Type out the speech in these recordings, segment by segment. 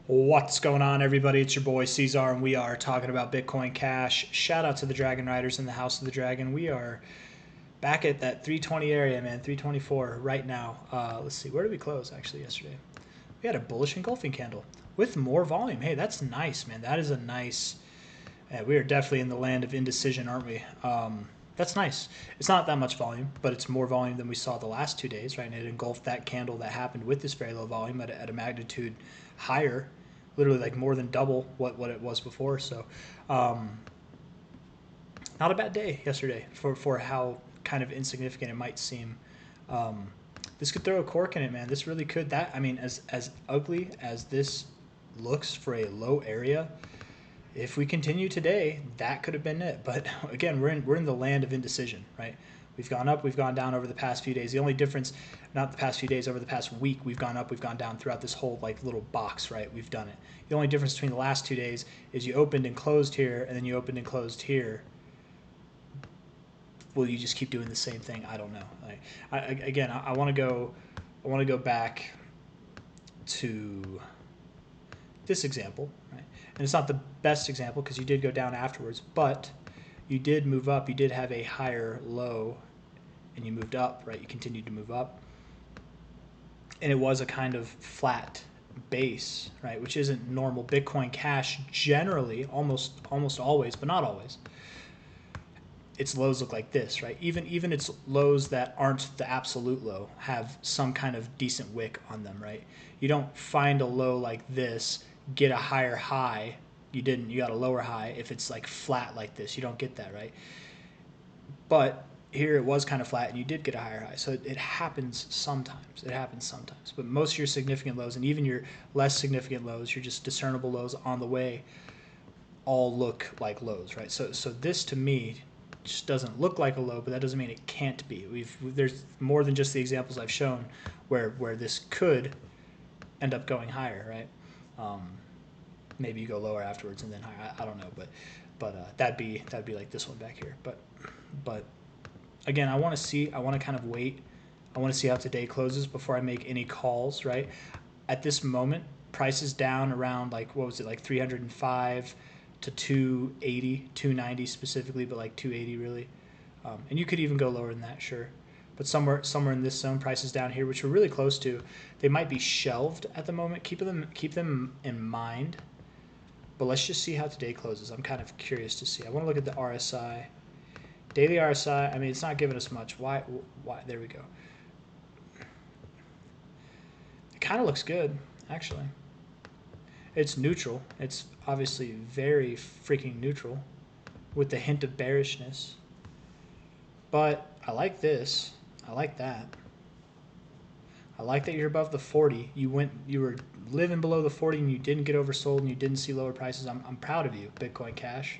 What's going on, everybody? It's your boy C-Zar, and we are talking about Bitcoin Cash. Shout out to the Dragon Riders in the House of the Dragon. We are back at that 320 area, man, 324 right now. Let's see, where did we close actually yesterday? We had a bullish engulfing candle with more volume. Hey, that's nice, man. That is a nice. We are definitely in the land of indecision, aren't we? That's nice. It's not that much volume, but it's more volume than we saw the last 2 days, right? And it engulfed that candle that happened with this very low volume at a magnitude higher, literally like more than double what it was before. So not a bad day yesterday for how kind of insignificant it might seem. This could throw a cork in it, man. This really could. That, I mean, as ugly as this looks for a low area, if we continue today, that could have been it. But again, we're in the land of indecision, right? We've gone up, we've gone down over the past few days. The only difference, not the past few days, over the past week, we've gone up, we've gone down throughout this whole like little box, right? We've done it. The only difference between the last 2 days is you opened and closed here, and then you opened and closed here. Will you just keep doing the same thing? I don't know. I want to go back to this example, right? And it's not the best example because you did go down afterwards, but you did move up. You did have a higher low, and you moved up, right? You continued to move up, and it was a kind of flat base, right? Which isn't normal. Bitcoin Cash generally, almost always, but not always, its lows look like this, right? Even its lows that aren't the absolute low have some kind of decent wick on them, right? You don't find a low like this, get a higher high. You didn't. You got a lower high if it's like flat like this. You don't get that, right? But here it was kind of flat, and you did get a higher high. So it happens sometimes. It happens sometimes. But most of your significant lows, and even your less significant lows, your just discernible lows on the way, all look like lows, right? So this to me just doesn't look like a low, but that doesn't mean it can't be. There's more than just the examples I've shown where this could end up going higher, right? Maybe you go lower afterwards and then higher. I don't know, but that'd be like this one back here. But again, I want to kind of wait. I want to see how today closes before I make any calls, right? At this moment, price is down around like, what was it, like 305 to 280, 290 specifically, but like 280 really. And you could even go lower than that, sure. But somewhere in this zone, prices down here, which we're really close to, they might be shelved at the moment. Keep them in mind. But let's just see how today closes. I'm kind of curious to see. I want to look at the RSI. Daily RSI, I mean, it's not giving us much. Why? There we go. It kind of looks good, actually. It's neutral. It's obviously very freaking neutral with the hint of bearishness. But I like this. I like that. I like that you're above the 40. You were living below the 40 and you didn't get oversold and you didn't see lower prices. I'm proud of you, Bitcoin Cash.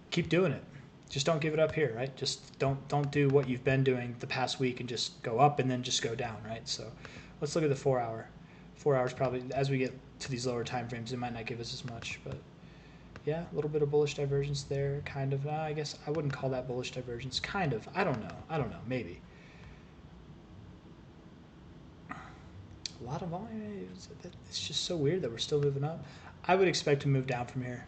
Keep doing it. Just don't give it up here, right? Just don't do what you've been doing the past week and just go up and then just go down, right? So let's look at the 4 hour. 4 hours probably, as we get to these lower time frames, it might not give us as much, but yeah, a little bit of bullish divergence there, kind of. I guess I wouldn't call that bullish divergence. Kind of. I don't know. Maybe. A lot of volume. It's just so weird that we're still moving up. I would expect to move down from here.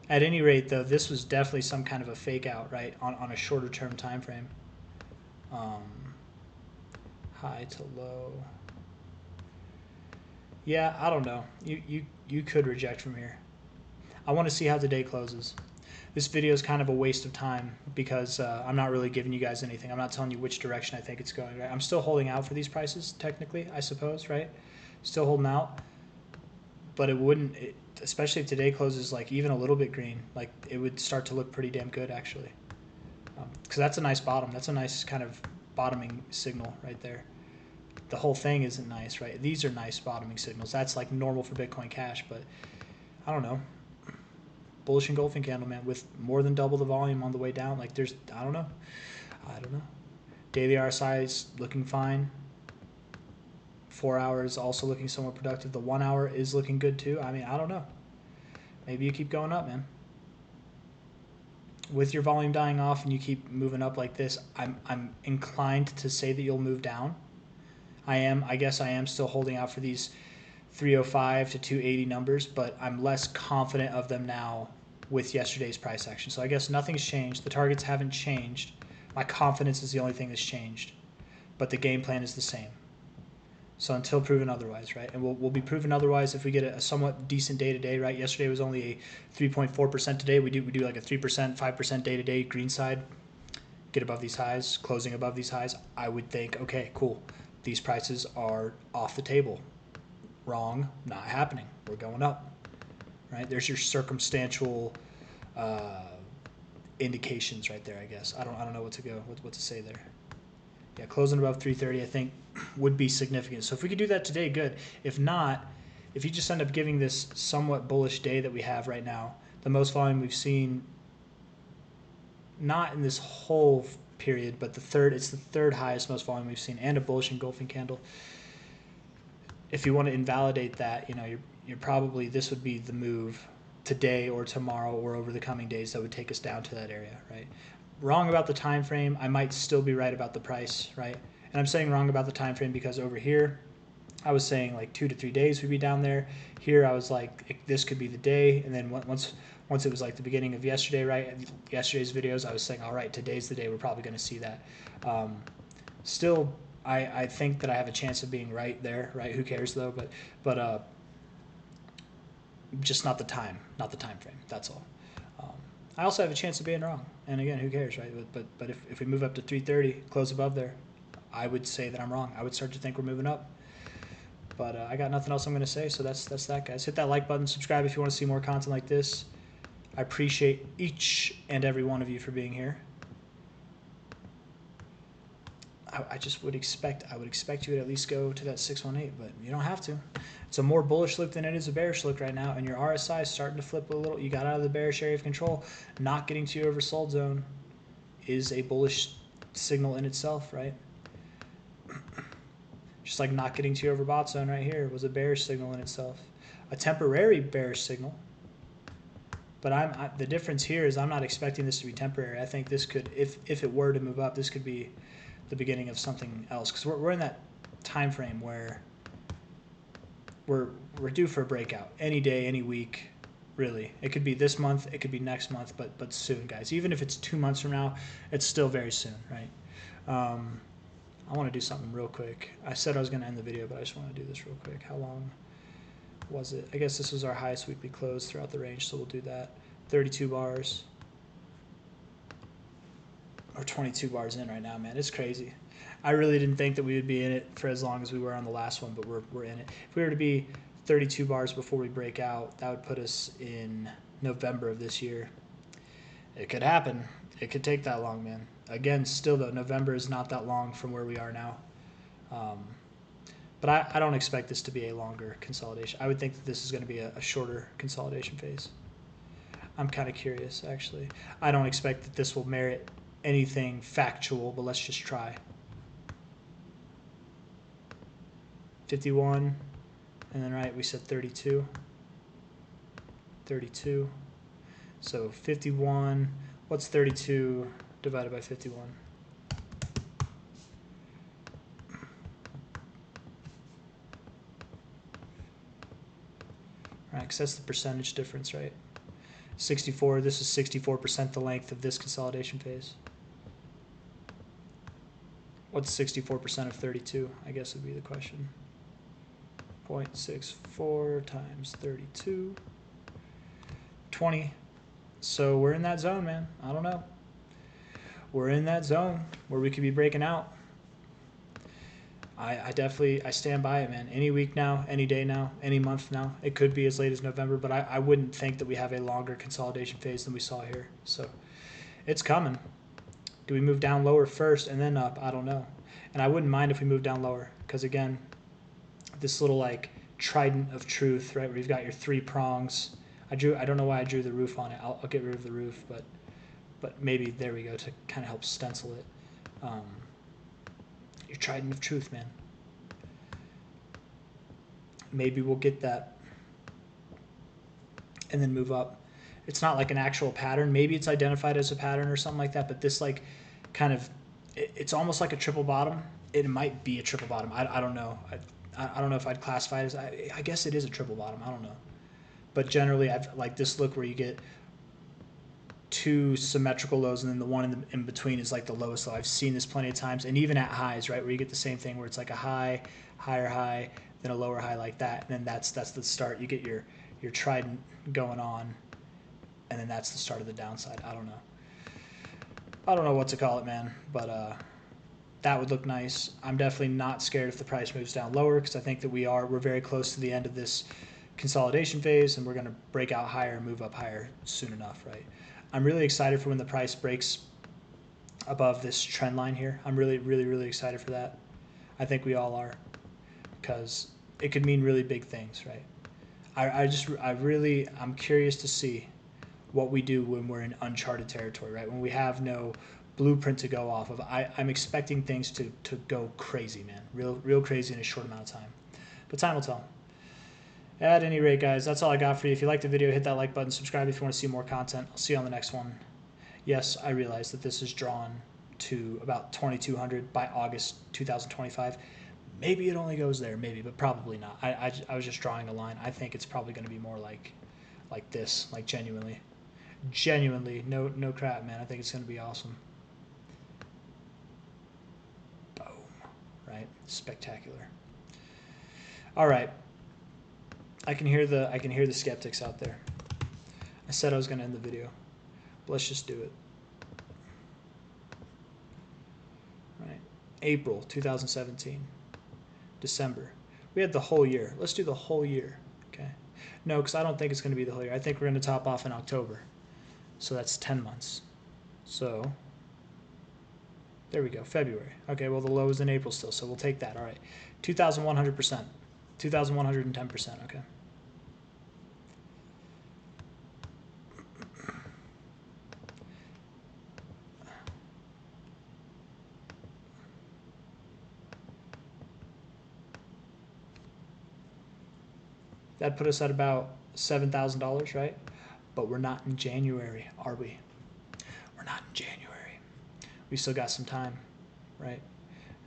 At any rate, though, this was definitely some kind of a fake out, right, on a shorter term time frame. High to low. Yeah, I don't know. You could reject from here. I want to see how the day closes. This video is kind of a waste of time because I'm not really giving you guys anything. I'm not telling you which direction I think it's going. Right? I'm still holding out for these prices, technically, I suppose, right? Still holding out. But it wouldn't, especially if today closes like even a little bit green, like it would start to look pretty damn good, actually. Because that's a nice bottom. That's a nice kind of bottoming signal right there. The whole thing isn't nice, right? These are nice bottoming signals. That's like normal for Bitcoin Cash, but I don't know. Bullish engulfing candle, man, with more than double the volume on the way down. Like there's, I don't know. Daily RSI is looking fine. 4 hours also looking somewhat productive. The 1 hour is looking good too. I mean, I don't know. Maybe you keep going up, man. With your volume dying off and you keep moving up like this, I'm inclined to say that you'll move down. I guess I am still holding out for these 305 to 280 numbers, but I'm less confident of them now with yesterday's price action. So I guess nothing's changed. The targets haven't changed. My confidence is the only thing that's changed, but the game plan is the same. So until proven otherwise, right? And we'll be proven otherwise if we get a somewhat decent day to day, right? Yesterday was only a 3.4% today. We do like a 3%, 5% day to day green side. Get above these highs, closing above these highs. I would think, okay, cool. These prices are off the table. Wrong, not happening. We're going up, right? There's your circumstantial indications right there, I guess. I don't know what to say there. Yeah, closing above 330, I think, would be significant. So if we could do that today, good. If not, if you just end up giving this somewhat bullish day that we have right now, the most volume we've seen, not in this whole period, but it's the third highest most volume we've seen, and a bullish engulfing candle. If you want to invalidate that, you're probably, this would be the move today or tomorrow or over the coming days that would take us down to that area, right? Wrong about the time frame. I might still be right about the price, right? And I'm saying wrong about the time frame because over here I was saying like 2 to 3 days we'd be down there. Here I was like, this could be the day. And then once it was like the beginning of yesterday, right? Yesterday's videos, I was saying, all right, today's the day we're probably going to see that. Still, I think that I have a chance of being right there, right? Who cares though? But just not the time frame. That's all. I also have a chance of being wrong, and again, who cares, right? But if we move up to 330, close above there, I would say that I'm wrong. I would start to think we're moving up. But I got nothing else I'm going to say, so that's that, guys. Hit that like button, subscribe if you want to see more content like this. I appreciate each and every one of you for being here. I would expect you to at least go to that 618, but you don't have to. It's a more bullish look than it is a bearish look right now, and your RSI is starting to flip a little. You got out of the bearish area of control. Not getting to your oversold zone is a bullish signal in itself, right? Just like not getting to your overbought zone right here was a bearish signal in itself. A temporary bearish signal. But the difference here is I'm not expecting this to be temporary. I think this could, if it were to move up, this could be the beginning of something else, because we're in that time frame where we're due for a breakout any day, any week, really. It could be this month, it could be next month, but soon, guys. Even if it's 2 months from now, it's still very soon, right? I want to do something real quick. I said I was going to end the video, but I just want to do this real quick. How long was it? I guess this was our highest weekly close throughout the range, so we'll do that. 32 bars. Or 22 bars in right now, man. It's crazy. I really didn't think that we would be in it for as long as we were on the last one, but we're in it. If we were to be 32 bars before we break out, that would put us in November of this year. It could happen. It could take that long, man. Again, still though, November is not that long from where we are now. But I don't expect this to be a longer consolidation. I would think that this is going to be a shorter consolidation phase. I'm kind of curious, actually. I don't expect that this will merit anything factual, but let's just try. 51, and then right, we said 32. 32. So 51, what's 32 divided by 51? Right, because that's the percentage difference, right? 64, this is 64% the length of this consolidation phase. What's 64% of 32? I guess would be the question. 0.64 times 32. 20. So we're in that zone, man. I don't know. We're in that zone where we could be breaking out. I stand by it, man. Any week now, any day now, any month now. It could be as late as November, but I wouldn't think that we have a longer consolidation phase than we saw here. So it's coming. Do we move down lower first and then up? I don't know. And I wouldn't mind if we move down lower because, again, this little like trident of truth, right, where you've got your 3 prongs. I don't know why I drew the roof on it. I'll get rid of the roof, but maybe there we go to kind of help stencil it. Your trident of truth, man. Maybe we'll get that and then move up. It's not like an actual pattern. Maybe it's identified as a pattern or something like that, but this like kind of, it's almost like a triple bottom. It might be a triple bottom. I don't know. I don't know if I'd classify it as, I guess it is a triple bottom. I don't know. But generally, I've like this look where you get two symmetrical lows, and then the one in between is like the lowest low. I've seen this plenty of times, and even at highs, right, where you get the same thing where it's like a high, higher high, then a lower high like that, and then that's the start. You get your trident going on, and then that's the start of the downside. I don't know what to call it, man, but that would look nice. I'm definitely not scared if the price moves down lower, because I think that we're very close to the end of this consolidation phase, and we're going to break out higher and move up higher soon enough, right? I'm really excited for when the price breaks above this trend line here. I'm really, really, really excited for that. I think we all are, because it could mean really big things, right? I'm curious to see what we do when we're in uncharted territory, right? When we have no blueprint to go off of. I'm expecting things to go crazy, man. Real crazy in a short amount of time. But time will tell. At any rate, guys, that's all I got for you. If you liked the video, hit that like button. Subscribe if you want to see more content. I'll see you on the next one. Yes, I realize that this is drawn to about 2,200 by August 2025. Maybe it only goes there, maybe, but probably not. I was just drawing a line. I think it's probably going to be more like this, like genuinely, no crap, man. I think it's going to be awesome. Boom, right? Spectacular. All right. I can hear the skeptics out there. I said I was going to end the video. But let's just do it. Right. April 2017. December. We had the whole year. Let's do the whole year. Okay. No, because I don't think it's going to be the whole year. I think we're going to top off in October. So that's 10 months. So there we go. February. Okay, well the low is in April still, so we'll take that. All right. 2,100%. 2,110%. Okay. That put us at about $7,000, right? But we're not in January, are we? We're not in January. We still got some time, right?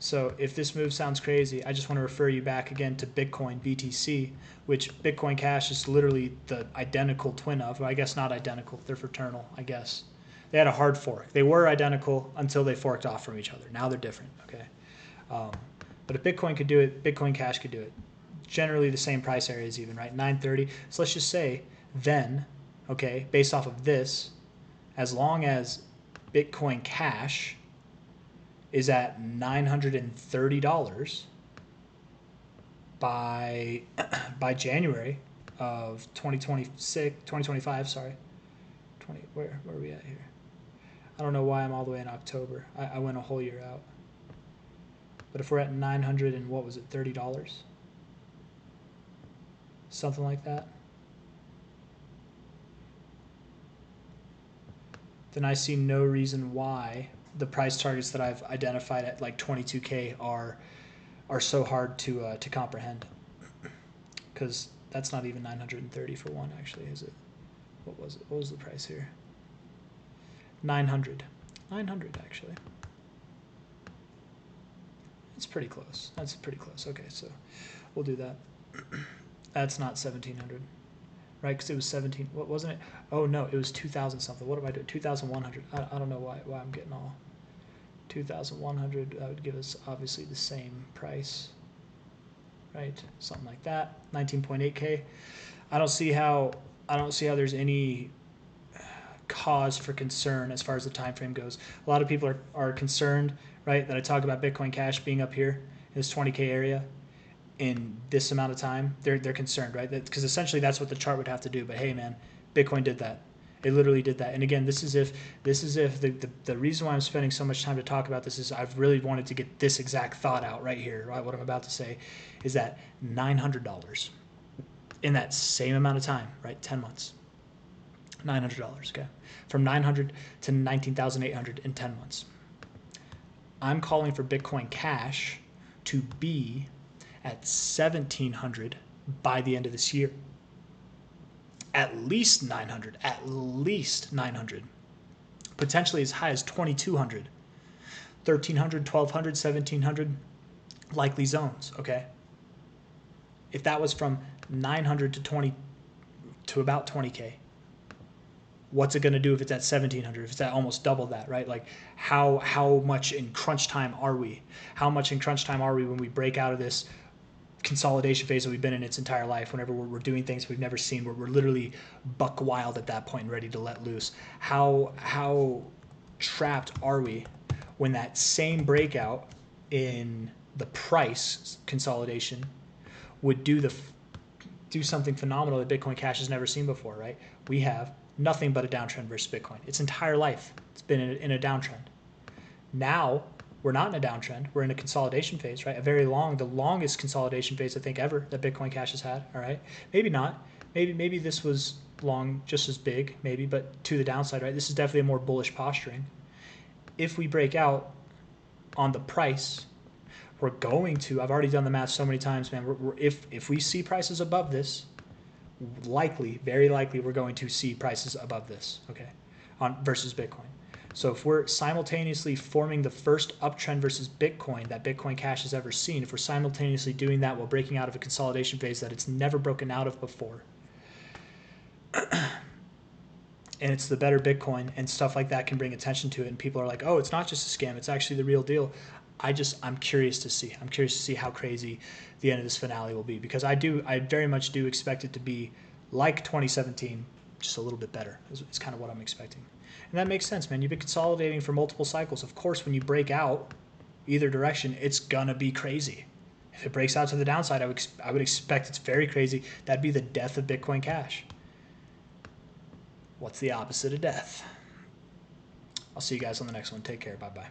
So if this move sounds crazy, I just want to refer you back again to Bitcoin BTC, which Bitcoin Cash is literally the identical twin of. Well, I guess not identical. They're fraternal, I guess. They had a hard fork. They were identical until they forked off from each other. Now they're different, okay? But if Bitcoin could do it, Bitcoin Cash could do it. Generally the same price areas even, right? 930. So let's just say then, okay, based off of this, as long as Bitcoin Cash is at $930 by January of 2025, sorry. Where are we at here? I don't know why I'm all the way in October. I went a whole year out. But if we're at 900 and what was it, $30? Something like that. Then I see no reason why the price targets that I've identified at like 22K are so hard to comprehend. Because that's not even 930 for one, actually, is it? What was it? What was the price here? 900. 900, actually. It's pretty close. That's pretty close. Okay, so we'll do that. That's not 1,700, right? Because it was 17. What wasn't it? Oh no, it was 2,000 something. What am I doing? 2,100. I don't know why I'm getting all 2,100. That would give us obviously the same price, right? Something like that. 19.8K. I don't see how there's any cause for concern as far as the time frame goes. A lot of people are concerned, right? That I talk about Bitcoin Cash being up here in this 20K area in this amount of time. They're concerned, right? Because essentially that's what the chart would have to do. But hey, man, Bitcoin did that. It literally did that. And again, this is if the reason why I'm spending so much time to talk about this is I've really wanted to get this exact thought out right here, right? What I'm about to say is that $900 in that same amount of time, right? 10 months. $900, okay? From 900 to 19,800 in 10 months. I'm calling for Bitcoin Cash to be at 1,700 by the end of this year. At least 900, at least 900. Potentially as high as 2,200, 1,300, 1,200, 1,700, likely zones, okay? if that was from 900 to about 20K, what's it going to do if it's at 1700, if it's at almost double that, right? Like how much in crunch time are we? How much in crunch time are we when we break out of this consolidation phase that we've been in its entire life? Whenever we're doing things we've never seen, we're literally buck wild at that point and ready to let loose. How trapped are we when that same breakout in the price consolidation would do something phenomenal that Bitcoin Cash has never seen before, right? We have nothing but a downtrend versus Bitcoin. Its entire life, it's been in a downtrend. Now, we're not in a downtrend. We're in a consolidation phase, right? The longest consolidation phase, I think, ever that Bitcoin Cash has had, all right? Maybe not. Maybe this was long, just as big, maybe, but to the downside, right? This is definitely a more bullish posturing. If we break out on the price, we're going to, I've already done the math so many times, man, if we see prices above this, very likely, we're going to see prices above this, okay, versus Bitcoin. So if we're simultaneously forming the first uptrend versus Bitcoin that Bitcoin Cash has ever seen, if we're simultaneously doing that while breaking out of a consolidation phase that it's never broken out of before, and it's the better Bitcoin and stuff like that can bring attention to it, and people are like, oh, it's not just a scam, it's actually the real deal. I'm curious to see. I'm curious to see how crazy the end of this finale will be, because I very much do expect it to be like 2017, just a little bit better. It's kind of what I'm expecting. And that makes sense, man. You've been consolidating for multiple cycles. Of course, when you break out either direction, it's going to be crazy. If it breaks out to the downside, I would expect it's very crazy. That'd be the death of Bitcoin Cash. What's the opposite of death? I'll see you guys on the next one. Take care. Bye-bye.